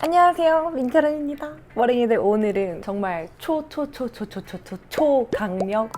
안녕하세요, 민카름입니다. 머랭이들, 오늘은 정말 초강력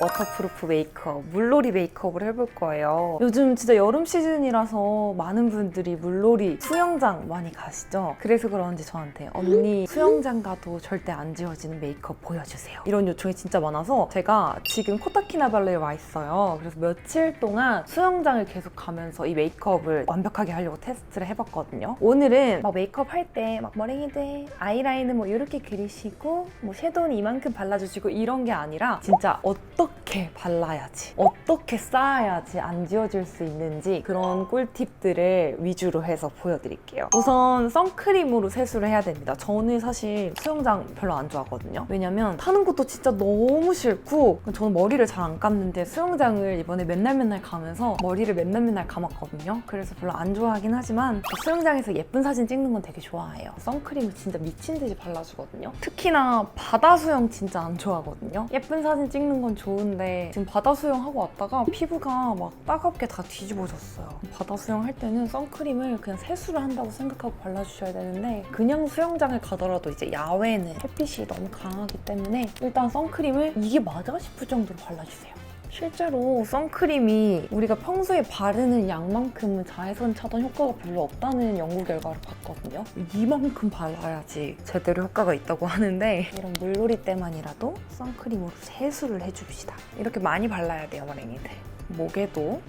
워터프루프 메이크업, 물놀이 메이크업을 해볼 거예요. 요즘 진짜 여름 시즌이라서 많은 분들이 물놀이, 수영장 많이 가시죠? 그래서 그런지 저한테 언니 수영장 가도 절대 안 지워지는 메이크업 보여주세요, 이런 요청이 진짜 많아서 제가 지금 코타키나발루에 와 있어요. 그래서 며칠 동안 수영장을 계속 가면서 이 메이크업을 완벽하게 하려고 테스트를 해봤거든요. 오늘은 막 메이크업 할 때 막 머랭이들 아이라인은 뭐 이렇게 그리시고 뭐 섀도우는 이만큼 발라주시고 이런 게 아니라 진짜 어떻게 발라야지, 어떻게 쌓아야지 안 지워질 수 있는지 그런 꿀팁들을 위주로 해서 보여드릴게요. 우선 선크림으로 세수를 해야 됩니다. 저는 사실 수영장 별로 안 좋아하거든요. 왜냐면 타는 것도 진짜 너무 싫고 저는 머리를 잘 안 감는데 수영장을 이번에 맨날 가면서 머리를 맨날 감았거든요. 그래서 별로 안 좋아하긴 하지만 수영장에서 예쁜 사진 찍는 건 되게 좋아해요. 선크림을 진짜 미친 듯이 발라주거든요. 특히나 바다 수영 진짜 안 좋아하거든요. 예쁜 사진 찍는 건 좋은데 지금 바다 수영하고 왔다가 피부가 막 따갑게 다 뒤집어졌어요. 바다 수영 할 때는 선크림을 그냥 세수를 한다고 생각하고 발라주셔야 되는데 그냥 수영장을 가더라도 이제 야외는 햇빛이 너무 강하기 때문에 일단 선크림을 이게 맞아 싶을 정도로 발라주세요. 실제로 선크림이 우리가 평소에 바르는 양만큼은 자외선 차단 효과가 별로 없다는 연구 결과를 봤거든요. 이만큼 발라야지 제대로 효과가 있다고 하는데 이런 물놀이 때만이라도 선크림으로 세수를 해줍시다. 이렇게 많이 발라야 돼요, 머랭이들. 목에도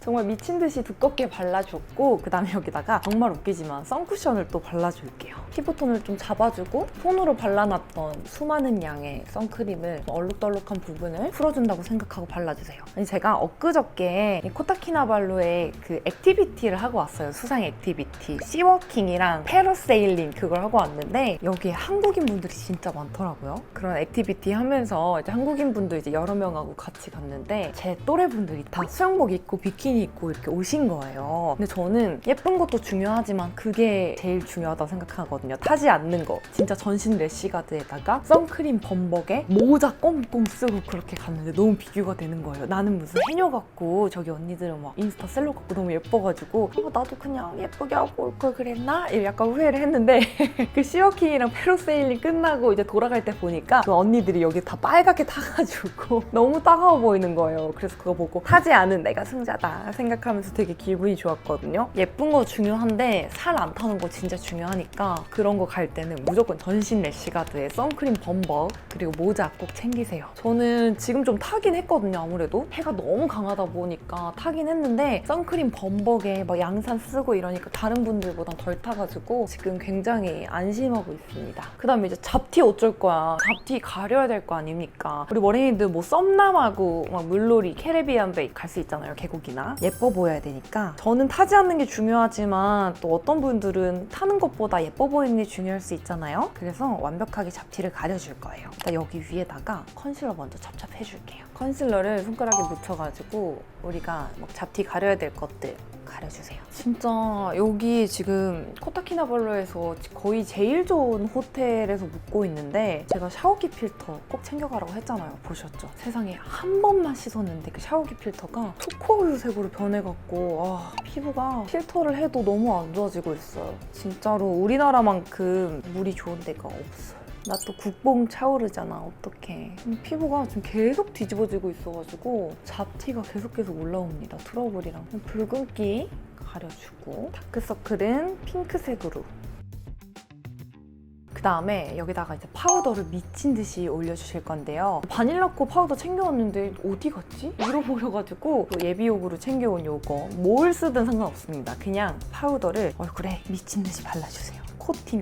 정말 미친 듯이 두껍게 발라줬고 그 다음에 여기다가 정말 웃기지만 선쿠션을 또 발라줄게요. 피부톤을 좀 잡아주고 손으로 발라놨던 수많은 양의 선크림을 얼룩덜룩한 부분을 풀어준다고 생각하고 발라주세요. 아니, 제가 엊그저께 코타키나발루에 그 액티비티를 하고 왔어요. 수상 액티비티. 씨워킹이랑 패러세일링 그걸 하고 왔는데 여기에 한국인 분들이 진짜 많더라고요. 그런 액티비티 하면서 이제 한국인 분도 이제 여러 명하고 같이 갔는데 제 또래 분들이 다 수영복 입고 비키니 입고 이렇게 오신 거예요. 근데 저는 예쁜 것도 중요하지만 그게 제일 중요하다고 생각하거든요. 타지 않는 거. 진짜 전신 래시가드에다가 선크림 범벅에 모자 꼼꼼 쓰고 그렇게 갔는데 너무 비교가 되는 거예요. 나는 무슨 해녀 같고 저기 언니들은 막 인스타 셀럽 같고 너무 예뻐가지고 나도 그냥 예쁘게 하고 올 걸 그랬나? 약간 후회를 했는데 그 시어킹이랑 페로세일링 끝나고 이제 돌아갈 때 보니까 그 언니들이 여기 다 빨갛게 타가지고 너무 따가워 보이는 거예요. 그래서 그거 보고 타지 않은 내가 승자다 생각하면서 되게 기분이 좋았거든요. 예쁜 거 중요한데 살 안 타는 거 진짜 중요하니까 그런 거 갈 때는 무조건 전신 래시가드에 선크림 범벅 그리고 모자 꼭 챙기세요. 저는 지금 좀 타긴 했거든요. 아무래도 해가 너무 강하다 보니까 타긴 했는데 선크림 범벅에 막 양산 쓰고 이러니까 다른 분들보단 덜 타가지고 지금 굉장히 안심하고 있습니다. 그 다음에 이제 잡티 어쩔 거야. 잡티 가려야 될 거 아닙니까? 우리 머랭이들 뭐 썸남하고 막 물놀이 캐리비안 베이 갈 수 있잖아요. 계곡이나. 예뻐 보여야 되니까 저는 타지 않는 게 중요하지만 또 어떤 분들은 타는 것보다 예뻐 보이는 게 중요할 수 있잖아요. 그래서 완벽하게 잡티를 가려줄 거예요. 일단 여기 위에다가 컨실러 먼저 찹찹해줄게요. 컨실러를 손가락에 묻혀가지고 우리가 막 잡티 가려야 될 것들 가려주세요. 진짜 여기 지금 코타키나발루에서 거의 제일 좋은 호텔에서 묵고 있는데 제가 샤워기 필터 꼭 챙겨가라고 했잖아요. 보셨죠? 세상에 한 번만 씻었는데 그 샤워기 필터가 초코우유색으로 변해갖고 피부가 필터를 해도 너무 안 좋아지고 있어요. 진짜로 우리나라만큼 물이 좋은 데가 없어요. 나 또 국뽕 차오르잖아. 어떡해. 피부가 지금 계속 뒤집어지고 있어가지고 잡티가 계속 올라옵니다. 트러블이랑. 붉은기 가려주고 다크서클은 핑크색으로. 그 다음에 여기다가 이제 파우더를 미친 듯이 올려주실 건데요. 바닐라코 파우더 챙겨왔는데 어디 갔지? 잃어버려가지고 예비용으로 챙겨온 요거 뭘 쓰든 상관없습니다. 그냥 파우더를 얼굴에 미친 듯이 발라주세요. 코팅.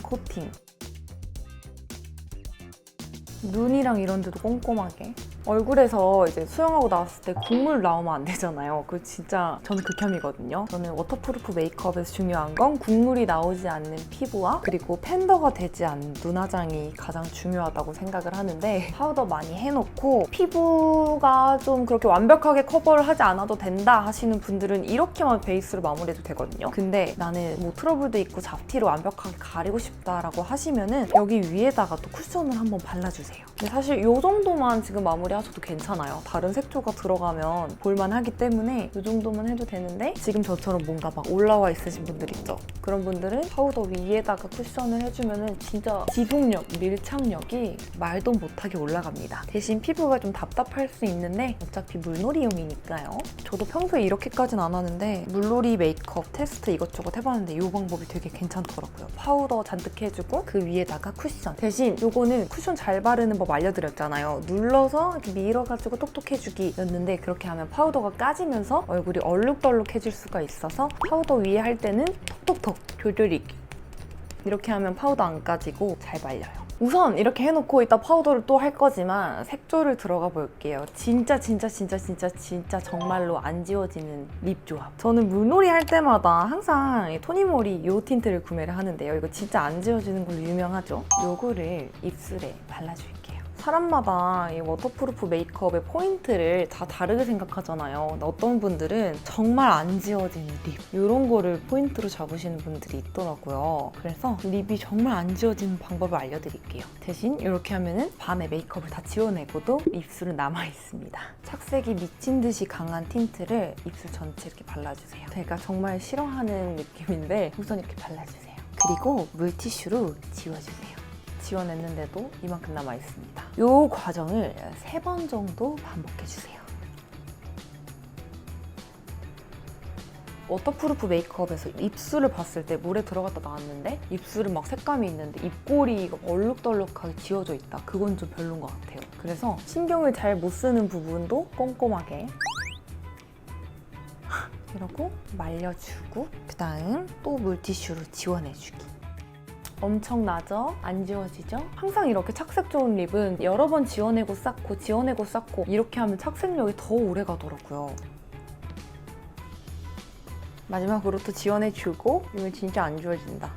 눈이랑 이런 데도 꼼꼼하게. 얼굴에서 이제 수영하고 나왔을 때 국물 나오면 안 되잖아요. 그거 진짜 저는 극혐이거든요. 저는 워터프루프 메이크업에서 중요한 건 국물이 나오지 않는 피부와 그리고 팬더가 되지 않는 눈화장이 가장 중요하다고 생각을 하는데 파우더 많이 해놓고 피부가 좀 그렇게 완벽하게 커버를 하지 않아도 된다 하시는 분들은 이렇게만 베이스로 마무리해도 되거든요. 근데 나는 뭐 트러블도 있고 잡티로 완벽하게 가리고 싶다라고 하시면은 여기 위에다가 또 쿠션을 한번 발라주세요. 근데 사실 이 정도만 지금 마무리 하셔도 괜찮아요. 다른 색조가 들어가면 볼만하기 때문에 이 정도만 해도 되는데 지금 저처럼 뭔가 막 올라와 있으신 분들 있죠? 그런 분들은 파우더 위에다가 쿠션을 해주면 진짜 지속력, 밀착력이 말도 못하게 올라갑니다. 대신 피부가 좀 답답할 수 있는데 어차피 물놀이용이니까요. 저도 평소에 이렇게까지는 안 하는데 물놀이 메이크업 테스트 이것저것 해봤는데 이 방법이 되게 괜찮더라고요. 파우더 잔뜩 해주고 그 위에다가 쿠션. 대신 요거는 쿠션 잘 바르는 법 알려드렸잖아요. 눌러서 이렇게 밀어가지고 똑똑해주기였는데 그렇게 하면 파우더가 까지면서 얼굴이 얼룩덜룩해질 수가 있어서 파우더 위에 할 때는 톡톡톡 조절이기. 이렇게 하면 파우더 안 까지고 잘 말려요. 우선 이렇게 해놓고 이따 파우더를 또 할 거지만 색조를 들어가 볼게요. 진짜 정말로 안 지워지는 립 조합. 저는 물놀이 할 때마다 항상 이 토니모리 이 틴트를 구매를 하는데요. 이거 진짜 안 지워지는 걸로 유명하죠. 요거를 입술에 발라줄게요. 사람마다 이 워터프루프 메이크업의 포인트를 다 다르게 생각하잖아요. 근데 어떤 분들은 정말 안 지워지는 립 이런 거를 포인트로 잡으시는 분들이 있더라고요. 그래서 립이 정말 안 지워지는 방법을 알려드릴게요. 대신 이렇게 하면은 밤에 메이크업을 다 지워내고도 입술은 남아있습니다. 착색이 미친 듯이 강한 틴트를 입술 전체 이렇게 발라주세요. 제가 정말 싫어하는 느낌인데 우선 이렇게 발라주세요. 그리고 물티슈로 지워주세요. 지워냈는데도 이만큼 남아있습니다. 이 과정을 3번 정도 반복해주세요. 워터프루프 메이크업에서 입술을 봤을 때 물에 들어갔다 나왔는데 입술은 막 색감이 있는데 입꼬리 얼룩덜룩하게 지워져 있다. 그건 좀 별로인 것 같아요. 그래서 신경을 잘 못 쓰는 부분도 꼼꼼하게 이러고 말려주고 그 다음 또 물티슈로 지워내주기. 엄청나죠? 안 지워지죠? 항상 이렇게 착색 좋은 립은 여러 번 지워내고 쌓고 이렇게 하면 착색력이 더 오래 가더라고요. 마지막으로 또 지워내주고 이건 진짜 안 지워진다.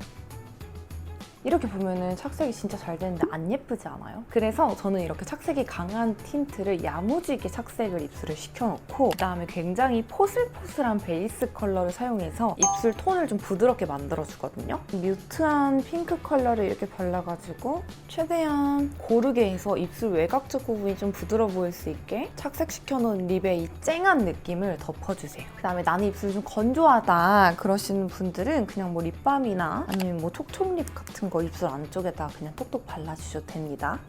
이렇게 보면은 착색이 진짜 잘 되는데 안 예쁘지 않아요? 그래서 저는 이렇게 착색이 강한 틴트를 야무지게 착색을 입술에 시켜놓고 그다음에 굉장히 포슬포슬한 베이스 컬러를 사용해서 입술 톤을 좀 부드럽게 만들어주거든요. 뮤트한 핑크 컬러를 이렇게 발라가지고 최대한 고르게 해서 입술 외곽쪽 부분이 좀 부드러워 보일 수 있게 착색시켜놓은 립의 이 쨍한 느낌을 덮어주세요. 그다음에 나는 입술이 좀 건조하다 그러시는 분들은 그냥 뭐 립밤이나 아니면 뭐 촉촉립 같은 거 입술 안쪽에다 그냥 톡톡 발라주셔도 됩니다.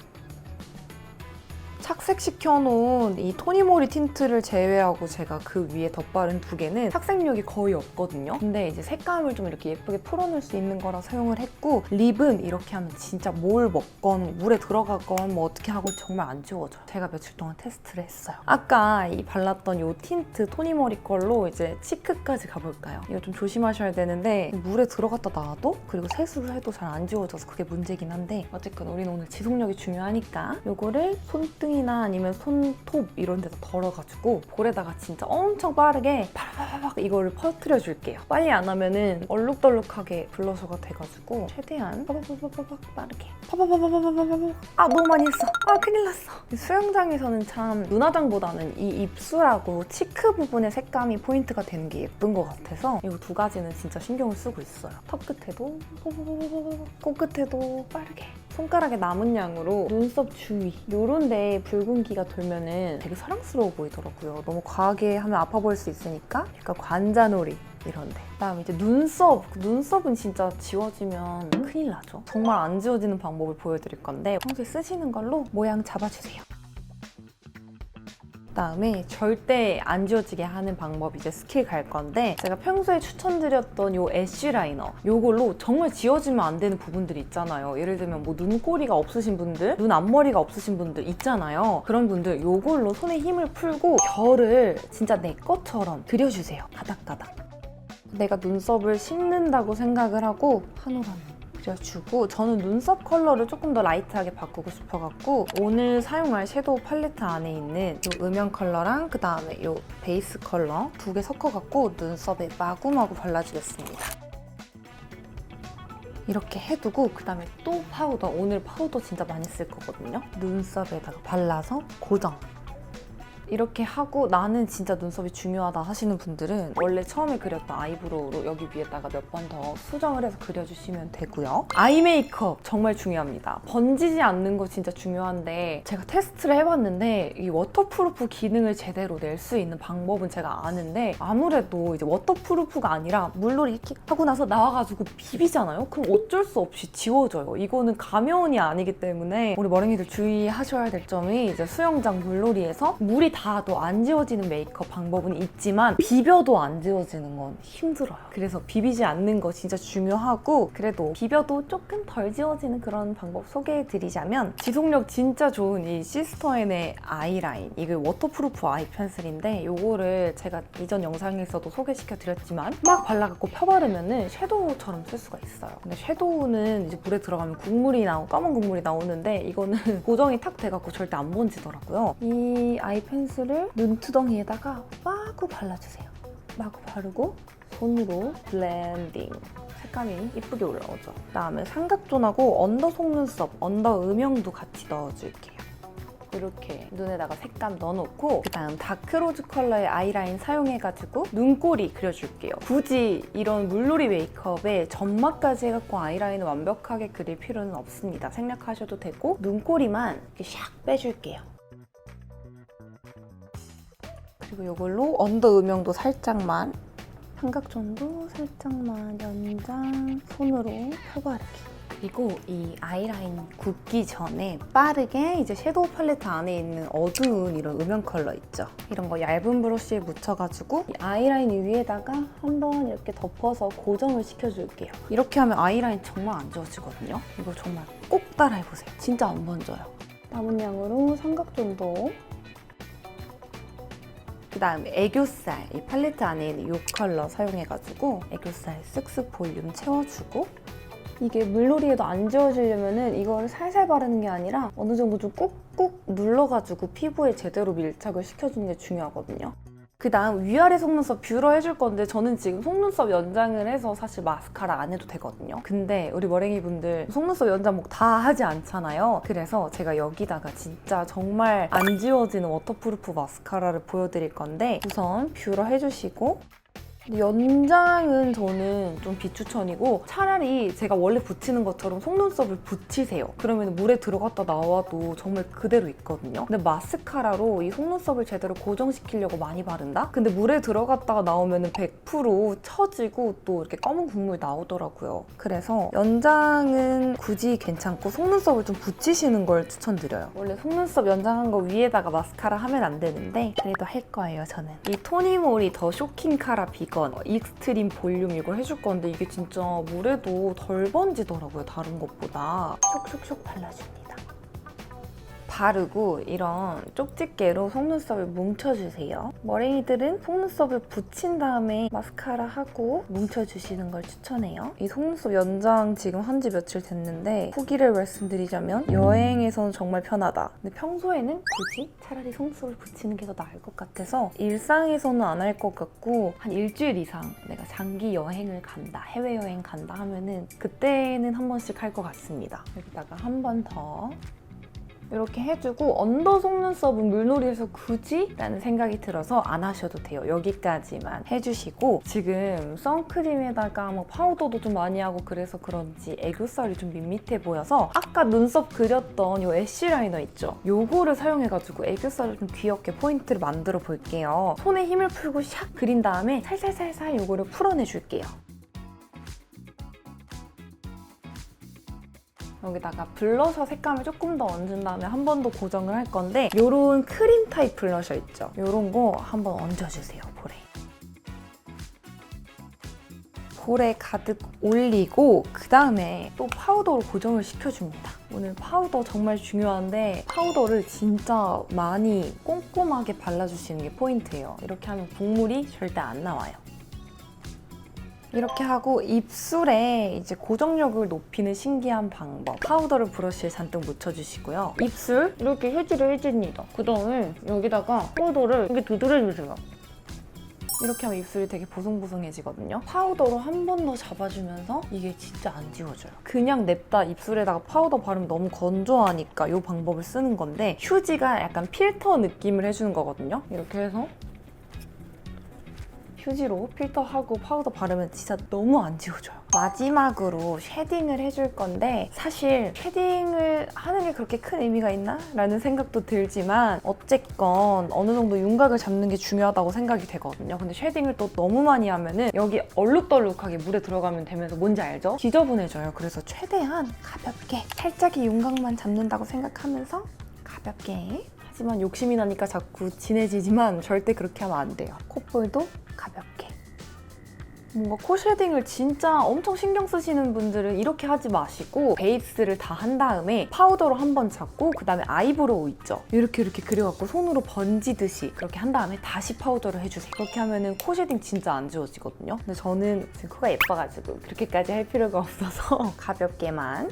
착색시켜놓은 이 토니모리 틴트를 제외하고 제가 그 위에 덧바른 2개는 착색력이 거의 없거든요. 근데 이제 색감을 좀 이렇게 예쁘게 풀어낼 수 있는 거라 사용을 했고 립은 이렇게 하면 진짜 뭘 먹건 물에 들어가건 뭐 어떻게 하고 정말 안 지워져요. 제가 며칠 동안 테스트를 했어요. 아까 이 발랐던 이 틴트 토니모리 걸로 이제 치크까지 가볼까요? 이거 좀 조심하셔야 되는데 물에 들어갔다 놔도 그리고 세수를 해도 잘 안 지워져서 그게 문제긴 한데 어쨌든 우리는 오늘 지속력이 중요하니까 이거를 손등이나 아니면 손톱 이런 데다 덜어가지고 볼에다가 진짜 엄청 빠르게 파라파락 이거를 퍼뜨려 줄게요. 빨리 안 하면은 얼룩덜룩하게 블러셔가 돼가지고 최대한 파파파파팍 빠르게 파파파파파파파팍 아 너무 많이 했어. 아 큰일 났어. 수영장에서는 참 눈화장보다는 이 입술하고 치크 부분의 색감이 포인트가 되는 게 예쁜 것 같아서 이 2가지는 진짜 신경을 쓰고 있어요. 턱 끝에도 코끝에도 빠르게 손가락에 남은 양으로 눈썹 주위 요런 데에 붉은기가 돌면은 되게 사랑스러워 보이더라고요. 너무 과하게 하면 아파 보일 수 있으니까 약간 관자놀이 이런데. 그다음에 이제 눈썹은 진짜 지워지면 큰일 나죠. 정말 안 지워지는 방법을 보여드릴 건데 평소에 쓰시는 걸로 모양 잡아주세요. 그다음에 절대 안 지워지게 하는 방법 이제 스킬 갈 건데 제가 평소에 추천드렸던 요 애쉬 라이너 요걸로 정말 지워지면 안 되는 부분들이 있잖아요. 예를 들면 뭐 눈꼬리가 없으신 분들, 눈 앞머리가 없으신 분들 있잖아요. 그런 분들 요걸로 손에 힘을 풀고 결을 진짜 내 것처럼 그려주세요. 가닥가닥. 내가 눈썹을 씹는다고 생각을 하고 한 올 한 올 그려주고 저는 눈썹 컬러를 조금 더 라이트하게 바꾸고 싶어갖고 오늘 사용할 섀도우 팔레트 안에 있는 이 음영 컬러랑 그 다음에 이 베이스 컬러 2개 섞어갖고 눈썹에 마구마구 발라주겠습니다. 이렇게 해두고 그 다음에 또 파우더, 오늘 파우더 진짜 많이 쓸 거거든요. 눈썹에다가 발라서 고정. 이렇게 하고 나는 진짜 눈썹이 중요하다 하시는 분들은 원래 처음에 그렸던 아이브로우로 여기 위에다가 몇 번 더 수정을 해서 그려주시면 되고요. 아이 메이크업 정말 중요합니다. 번지지 않는 거 진짜 중요한데 제가 테스트를 해봤는데 이 워터프루프 기능을 제대로 낼 수 있는 방법은 제가 아는데 아무래도 이제 워터프루프가 아니라 물놀이 이렇게 하고 나서 나와가지고 비비잖아요? 그럼 어쩔 수 없이 지워져요. 이거는 가면이 아니기 때문에 우리 머랭이들 주의하셔야 될 점이 이제 수영장 물놀이에서 물이 닿아도 안 지워지는 메이크업 방법은 있지만 비벼도 안 지워지는 건 힘들어요. 그래서 비비지 않는 거 진짜 중요하고 그래도 비벼도 조금 덜 지워지는 그런 방법 소개해드리자면 지속력 진짜 좋은 이 시스터앤의 아이라인 이게 워터프루프 아이 펜슬인데 이거를 제가 이전 영상에서도 소개시켜드렸지만 막 발라갖고 펴바르면은 섀도우처럼 쓸 수가 있어요. 근데 섀도우는 이제 물에 들어가면 국물이 나오고 검은 국물이 나오는데 이거는 고정이 탁 돼갖고 절대 안 번지더라고요. 이 아이 펜슬을 눈두덩이에다가 마구 발라주세요. 마구 바르고 손으로 블렌딩. 색감이 이쁘게 올라오죠. 그다음에 삼각존하고 언더 속눈썹, 언더 음영도 같이 넣어줄게요. 이렇게 눈에다가 색감 넣어놓고 그다음 다크로즈 컬러의 아이라인 사용해가지고 눈꼬리 그려줄게요. 굳이 이런 물놀이 메이크업에 점막까지 해갖고 아이라인을 완벽하게 그릴 필요는 없습니다. 생략하셔도 되고 눈꼬리만 이렇게 샥 빼줄게요. 그리고 이걸로 언더 음영도 살짝만 삼각존도 살짝만 연장 손으로 펴바르기. 그리고 이 아이라인 굳기 전에 빠르게 이제 섀도우 팔레트 안에 있는 어두운 이런 음영 컬러 있죠? 이런 거 얇은 브러쉬에 묻혀가지고 이 아이라인 위에다가 한번 이렇게 덮어서 고정을 시켜줄게요. 이렇게 하면 아이라인 정말 안 지워지거든요? 이거 정말 꼭 따라해보세요. 진짜 안 번져요. 남은 양으로 삼각존도 그 다음에 애교살, 이 팔레트 안에 있는 이 컬러 사용해가지고 애교살 쓱쓱 볼륨 채워주고 이게 물놀이에도 안 지워지려면은 이거를 살살 바르는 게 아니라 어느 정도 좀 꾹꾹 눌러가지고 피부에 제대로 밀착을 시켜주는 게 중요하거든요. 그 다음 위아래 속눈썹 뷰러 해줄 건데 저는 지금 속눈썹 연장을 해서 사실 마스카라 안 해도 되거든요. 근데 우리 머랭이 분들 속눈썹 연장 뭐 다 하지 않잖아요. 그래서 제가 여기다가 진짜 정말 안 지워지는 워터프루프 마스카라를 보여드릴 건데 우선 뷰러 해주시고 연장은 저는 좀 비추천이고 차라리 제가 원래 붙이는 것처럼 속눈썹을 붙이세요. 그러면 물에 들어갔다 나와도 정말 그대로 있거든요. 근데 마스카라로 이 속눈썹을 제대로 고정시키려고 많이 바른다? 근데 물에 들어갔다가 나오면 100% 처지고 또 이렇게 검은 국물 나오더라고요. 그래서 연장은 굳이 괜찮고 속눈썹을 좀 붙이시는 걸 추천드려요. 원래 속눈썹 연장한 거 위에다가 마스카라 하면 안 되는데 그래도 할 거예요, 저는. 이 토니모리 더 쇼킹 카라 비건 익스트림 볼륨 이걸 해줄 건데 이게 진짜 물에도 덜 번지더라고요, 다른 것보다. 쇽쇽쇽 발라줍니다. 바르고 이런 쪽집게로 속눈썹을 뭉쳐주세요. 머랭이들은 속눈썹을 붙인 다음에 마스카라 하고 뭉쳐주시는 걸 추천해요. 이 속눈썹 연장 지금 한 지 며칠 됐는데 후기를 말씀드리자면 여행에서는 정말 편하다. 근데 평소에는 굳이 차라리 속눈썹을 붙이는 게 더 나을 것 같아서 일상에서는 안 할 것 같고 한 일주일 이상 내가 장기 여행을 간다, 해외여행 간다 하면은 그때는 한 번씩 할 것 같습니다. 여기다가 한 번 더 이렇게 해주고 언더 속눈썹은 물놀이에서 굳이? 라는 생각이 들어서 안 하셔도 돼요. 여기까지만 해주시고 지금 선크림에다가 뭐 파우더도 좀 많이 하고 그래서 그런지 애교살이 좀 밋밋해 보여서 아까 눈썹 그렸던 이 애쉬 라이너 있죠? 요거를 사용해가지고 애교살을 좀 귀엽게 포인트를 만들어 볼게요. 손에 힘을 풀고 샥 그린 다음에 살살살살 요거를 풀어내줄게요. 여기다가 블러셔 색감을 조금 더 얹은 다음에 한 번 더 고정을 할 건데 요런 크림 타입 블러셔 있죠? 요런 거 한번 얹어주세요, 볼에. 볼에 가득 올리고 그 다음에 또 파우더로 고정을 시켜줍니다. 오늘 파우더 정말 중요한데 파우더를 진짜 많이 꼼꼼하게 발라주시는 게 포인트예요. 이렇게 하면 국물이 절대 안 나와요. 이렇게 하고 입술에 이제 고정력을 높이는 신기한 방법. 파우더를 브러쉬에 잔뜩 묻혀주시고요. 입술 이렇게 휴지를 해줍니다. 그 다음에 여기다가 파우더를 이렇게 두드려주세요. 이렇게 하면 입술이 되게 보송보송해지거든요. 파우더로 한 번 더 잡아주면서 이게 진짜 안 지워져요. 그냥 냅다 입술에다가 파우더 바르면 너무 건조하니까 이 방법을 쓰는 건데 휴지가 약간 필터 느낌을 해주는 거거든요. 이렇게 해서 휴지로 필터하고 파우더 바르면 진짜 너무 안 지워져요. 마지막으로 쉐딩을 해줄 건데 사실 쉐딩을 하는 게 그렇게 큰 의미가 있나? 라는 생각도 들지만 어쨌건 어느 정도 윤곽을 잡는 게 중요하다고 생각이 되거든요. 근데 쉐딩을 또 너무 많이 하면은 여기 얼룩덜룩하게 물에 들어가면 되면서 뭔지 알죠? 지저분해져요. 그래서 최대한 가볍게 살짝의 윤곽만 잡는다고 생각하면서 가볍게 하지만 욕심이 나니까 자꾸 진해지지만 절대 그렇게 하면 안 돼요. 콧볼도 가볍게. 뭔가 코 쉐딩을 진짜 엄청 신경 쓰시는 분들은 이렇게 하지 마시고 베이스를 다 한 다음에 파우더로 한번 잡고 그 다음에 아이브로우 있죠? 이렇게 그려갖고 손으로 번지듯이 그렇게 한 다음에 다시 파우더를 해주세요. 그렇게 하면은 코 쉐딩 진짜 안 지워지거든요. 근데 저는 지금 코가 예뻐가지고 그렇게까지 할 필요가 없어서 가볍게만.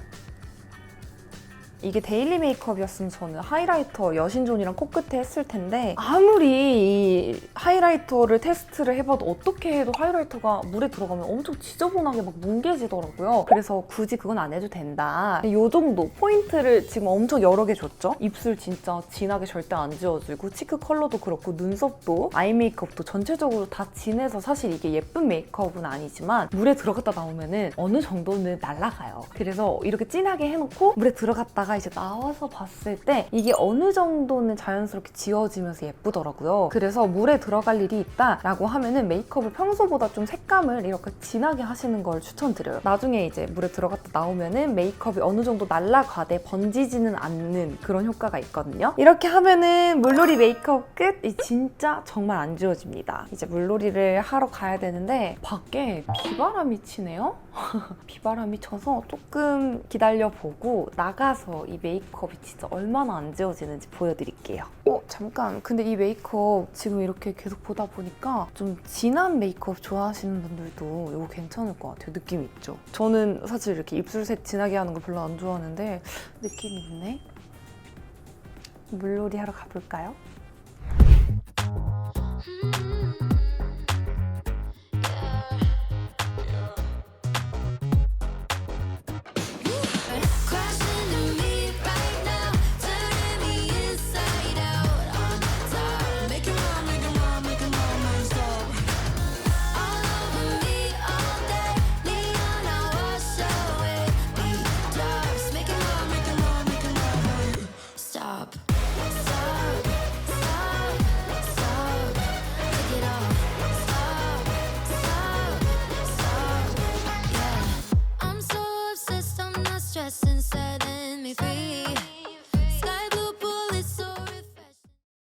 이게 데일리 메이크업이었으면 저는 하이라이터 여신존이랑 코끝에 했을 텐데 아무리 이 하이라이터를 테스트를 해봐도 어떻게 해도 하이라이터가 물에 들어가면 엄청 지저분하게 막 뭉개지더라고요. 그래서 굳이 그건 안 해도 된다. 이 정도 포인트를 지금 엄청 여러 개 줬죠? 입술 진짜 진하게 절대 안 지워지고 치크 컬러도 그렇고 눈썹도 아이 메이크업도 전체적으로 다 진해서 사실 이게 예쁜 메이크업은 아니지만 물에 들어갔다 나오면은 어느 정도는 날아가요. 그래서 이렇게 진하게 해놓고 물에 들어갔다가 이제 나와서 봤을 때 이게 어느 정도는 자연스럽게 지워지면서 예쁘더라고요. 그래서 물에 들어갈 일이 있다라고 하면은 메이크업을 평소보다 좀 색감을 이렇게 진하게 하시는 걸 추천드려요. 나중에 이제 물에 들어갔다 나오면은 메이크업이 어느 정도 날아가되 번지지는 않는 그런 효과가 있거든요. 이렇게 하면은 물놀이 메이크업 끝! 진짜 정말 안 지워집니다. 이제 물놀이를 하러 가야 되는데 밖에 비바람이 치네요? 비바람이 쳐서 조금 기다려보고 나가서 이 메이크업이 진짜 얼마나 안 지워지는지 보여드릴게요. 잠깐. 근데 이 메이크업 지금 이렇게 계속 보다 보니까 좀 진한 메이크업 좋아하시는 분들도 이거 괜찮을 것 같아요. 느낌 있죠? 저는 사실 이렇게 입술색 진하게 하는 거 별로 안 좋아하는데 느낌이 있네? 물놀이 하러 가볼까요?